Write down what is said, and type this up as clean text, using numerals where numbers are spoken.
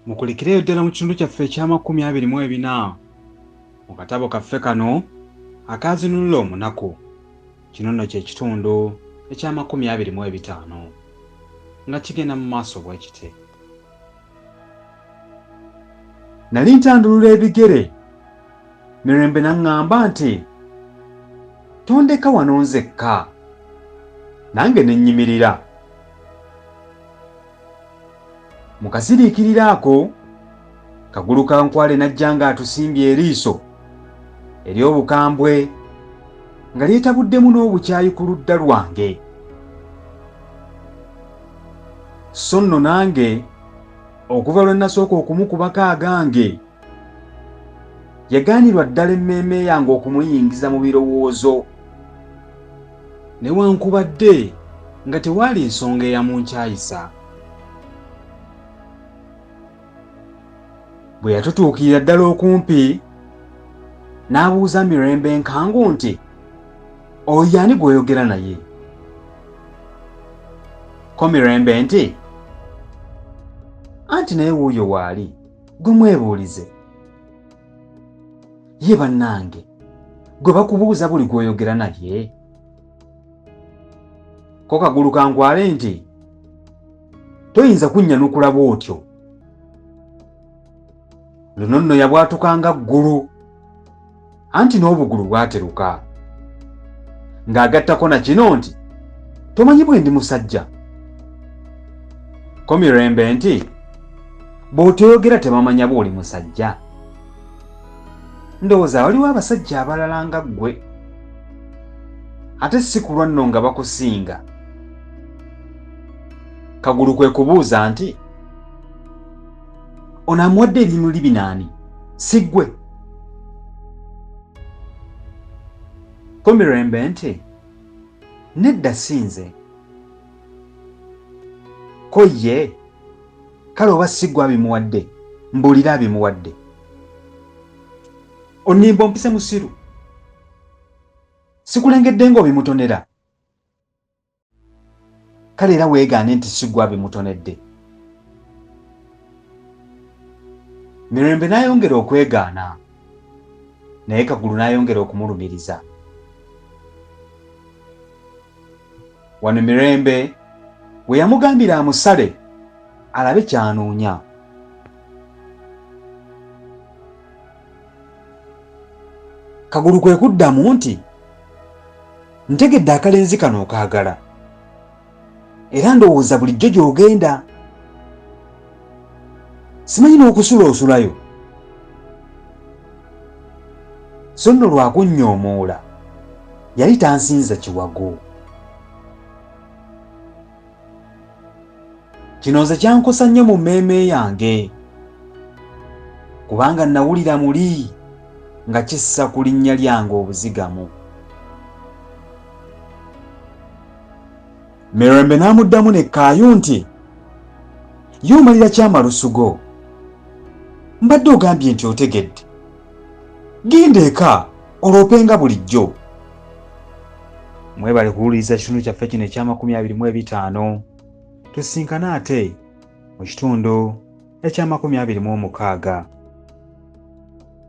Mukulikireyo ddala mu kitundu kyaffe ekya24 mu katabo kaffe kano akaazinunula omunaku. Kino nno kye kitundu ekya25 nga kigenda mu maaso bwe kiti. Nali ntandulula ebigere, Mirembe n'aŋŋamba nti, tondeka wano nzekka. Nange ne nnyimirira. Mu kasiriikiriro ako, Kagulu ka Nkwale n'ajja ng'atusimbye eriiso ery'obukambwe nga lyetabuddemu n'obukyayi ku ludda lwange. So nno nange okuva lwe nasooka okumukubako agange, yagaanirwa ddala emmeeme yange okumuyingiza mu birowoozo, newankubadde nga tewaali nsonga eyamunkyayisa. Bwe yatutuukirira ddala okumpi, n'abuuza Mirembe enkangu nti, oyo ani gw'oyogera naye? Ko Mirembe nti, anti naye wuuyo waali, gwe mwebuulize. Ye bannange, gwe bakubuuza buli gw'oyogera naye? Ko Kagulu ka Nkwale nti, toyinza kunnyanukula bw'otyo. Luno nno yabwatukanga ggulu, anti n'obugulu bwateruka, ng'agattako na kino nti, tomanyi bwe ndi musajja. Ko Mirembe nti, bw'otoyogera tebamanya bw'oli musajja. Ndowooza waliwo abasajja abalala nga ggwe, ate si kulwa nno nga bakusinga. Kagulu kwe kubuuza nti, ono amuwadde ebimuli binaani, si ggwe? Ko Mirembe nti, nedda si nze. Ko ye, kale oba si ggwe abimuwadde, mbuulira abimuwadde. Onnimba ompise musiru, sikulengedde ng'obimutonera. Kale era weegaane nti si ggwe abimutonedde. Mirembe n'ayongera okwegaana, naye Kagulu n'ayongera okumulumiriza. Wano Mirembe we yamugambira amusale alabe ky'anoonya. Kagulu kwe kuddamu nti, ntegedde akalenzi kano okaagala, era ndowooza bulijjo gy'ogenda. Simanyi n'okusula osulayo. So nno lwakunnyomoola yali tansinza kiwago. Kino nze kyankosa nnyo mu mmeeme yange, kubanga nawulira muli nga kissa ku linnya lyange obuzigamu. Mirembe n'amuddamu nekkaayu nti, ye omalira kyamalusugo, mbadde ogambye nti otegedde. Genda eka oloopenga bulijjo. Mwebale kuwuliriza kitundu kyaffe kino ekya25. Tusinkane ate mu kitundu ekya26.